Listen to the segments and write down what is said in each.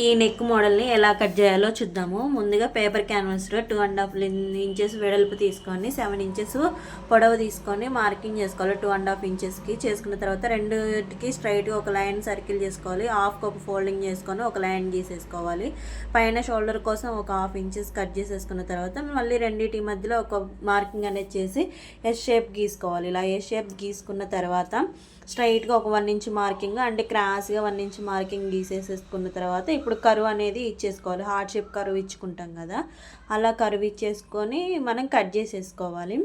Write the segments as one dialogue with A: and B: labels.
A: ఈ నెక్ మోడల్ని ఎలా కట్ చేయాలో చూద్దాము. ముందుగా పేపర్ క్యాన్వాస్లో 2.5 ఇంచెస్ వెడల్పు తీసుకొని 7 ఇంచెస్ పొడవు తీసుకొని మార్కింగ్ చేసుకోవాలి. 2.5 ఇంచెస్కి చేసుకున్న తర్వాత రెండుకి స్ట్రైట్గా ఒక లైన్ సర్కిల్ చేసుకోవాలి. హాఫ్కి ఒక ఫోల్డింగ్ చేసుకొని ఒక లైన్ గీసేసుకోవాలి. పైన షోల్డర్ కోసం ఒక 1/2 ఇంచెస్ కట్ చేసేసుకున్న తర్వాత మళ్ళీ రెండింటి మధ్యలో ఒక మార్కింగ్ అనేది చేసి ఎస్ షేప్ గీసుకోవాలి. ఇలా ఎస్ షేప్ గీసుకున్న తర్వాత స్ట్రైట్గా ఒక 1 ఇంచ్ మార్కింగ్ అంటే క్రాస్గా 1 ఇంచ్ మార్కింగ్ గీసేసుకున్న తర్వాత ఇప్పుడు కరువు అనేది ఇచ్చేసుకోవాలి. హార్ట్ షేప్ కరువు ఇచ్చుకుంటాం కదా, అలా కరువు ఇచ్చేసుకొని మనం కట్ చేసేసుకోవాలి.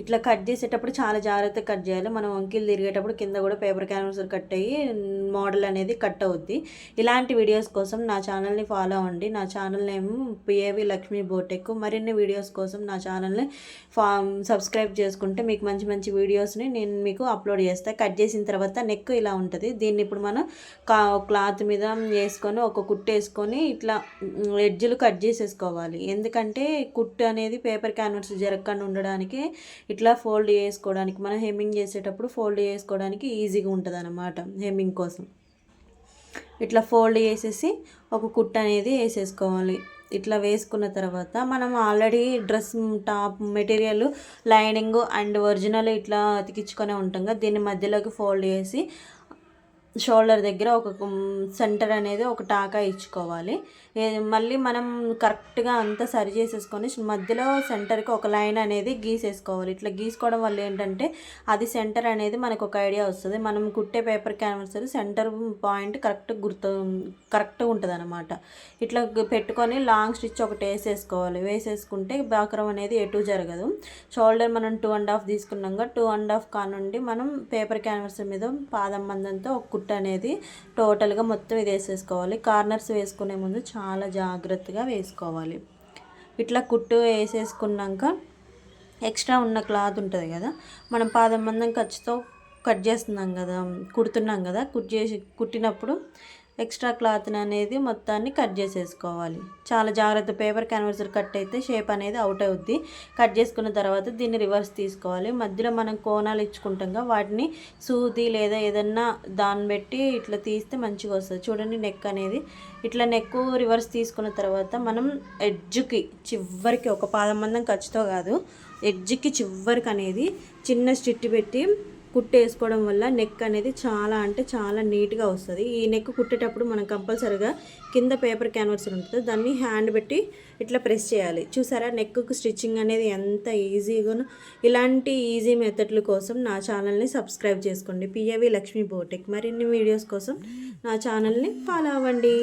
A: ఇట్లా కట్ చేసేటప్పుడు చాలా జాగ్రత్తగా కట్ చేయాలి. మనం వంకీలు తిరిగేటప్పుడు కింద కూడా పేపర్ క్యాన్వాస్ కట్ అయ్యి మోడల్ అనేది కట్ అవుద్ది. ఇలాంటి వీడియోస్ కోసం నా ఛానల్ని ఫాలో అవ్వండి. నా ఛానల్ నేమ్ పిఏవి లక్ష్మీ బోటెక్. మరిన్ని వీడియోస్ కోసం నా ఛానల్ని సబ్స్క్రైబ్ చేసుకుంటే మీకు మంచి మంచి వీడియోస్ని నేను మీకు అప్లోడ్ చేస్తాను. కట్ చేసిన తర్వాత నెక్ ఇలా ఉంటుంది. దీన్ని ఇప్పుడు మనం క్లాత్ మీద వేసుకొని ఒక కుట్టు వేసుకొని ఇట్లా ఎడ్జ్లు కట్ చేసేసుకోవాలి. ఎందుకంటే కుట్టు అనేది పేపర్ క్యాన్వాస్ జరగకుండా ఉండడానికి, ఇట్లా ఫోల్డ్ చేసుకోవడానికి, మనం హెమ్మింగ్ చేసేటప్పుడు ఫోల్డ్ చేసుకోవడానికి ఈజీగా ఉంటుంది అన్నమాట. హెమ్మింగ్ కోసం ఇట్లా ఫోల్డ్ చేసేసి ఒక కుట్టు అనేది వేసేసుకోవాలి. ఇట్లా వేసుకున్న తర్వాత మనం already dress top material lining and original ఇట్లా అతికించుకొని ఉంటాం కదా, దీన్ని మధ్యలోకి ఫోల్డ్ చేసి షోల్డర్ దగ్గర ఒక సెంటర్ అనేది ఒక టాకా ఇచ్చుకోవాలి. మళ్ళీ మనం కరెక్ట్గా అంతా సరి చేసేసుకొని మధ్యలో సెంటర్కి ఒక లైన్ అనేది గీసేసుకోవాలి. ఇట్లా గీసుకోవడం వల్ల ఏంటంటే అది సెంటర్ అనేది మనకు ఒక ఐడియా వస్తుంది. మనం కుట్టే పేపర్ క్యాన్వాస్ సెంటర్ పాయింట్ కరెక్ట్గా ఉంటుంది అనమాట. ఇట్లా పెట్టుకొని లాంగ్ స్టిచ్ ఒకటి వేసేసుకోవాలి. వేసేసుకుంటే బాక్రం అనేది ఎటు జరగదు. షోల్డర్ మనం 2.5 తీసుకున్నాక 2.5 కానుండి మనం పేపర్ క్యాన్వాస్ మీద పాదం మందంతో ఒక కుట్టు అనేది టోటల్గా మొత్తం ఇది వేసేసుకోవాలి. కార్నర్స్ వేసుకునే ముందు చాలా జాగ్రత్తగా వేసుకోవాలి. ఇట్లా కుట్టు వేసేసుకున్నాక ఎక్స్ట్రా ఉన్న క్లాత్ ఉంటుంది కదా, మనం పాదం మందం ఖర్చుతో కట్ చేస్తున్నాం కదా, కుడుతున్నాం కదా, కుట్టినప్పుడు ఎక్స్ట్రా క్లాత్ అనేది మొత్తాన్ని కట్ చేసేసుకోవాలి. చాలా జాగ్రత్త. పేపర్ క్యాన్వాస్ కట్ అయితే షేప్ అనేది అవుట్ అవుద్ది. కట్ చేసుకున్న తర్వాత దీన్ని రివర్స్ తీసుకోవాలి. మధ్యలో మనం కోణాలు ఇచ్చుకుంటాం, వాటిని సూది లేదా ఏదన్నా దాన్ని పెట్టి ఇట్లా తీస్తే మంచిగా వస్తుంది. చూడండి, నెక్ అనేది ఇట్లా నెక్ రివర్స్ తీసుకున్న తర్వాత మనం ఎడ్జ్కి చివరికి ఒక పాదం మందం ఖర్చుతో కాదు, ఎడ్జ్కి చివరికి అనేది చిన్న స్టిచ్ పెట్టి కుట్టేసుకోవడం వల్ల నెక్ అనేది చాలా అంటే చాలా నీట్గా వస్తుంది. ఈ నెక్ కుట్టేటప్పుడు మనం కంపల్సరీగా కింద పేపర్ క్యాన్వాస్ ఉంటుంది, దాన్ని హ్యాండ్ పెట్టి ఇట్లా ప్రెస్ చేయాలి. చూసారా నెక్కు స్టిచ్చింగ్ అనేది ఎంత ఈజీగానో. ఇలాంటి ఈజీ మెథడ్ల కోసం నా ఛానల్ని సబ్స్క్రైబ్ చేసుకోండి. పిఏవి లక్ష్మీ బోటెక్. మరిన్ని వీడియోస్ కోసం నా ఛానల్ని ఫాలో అవ్వండి.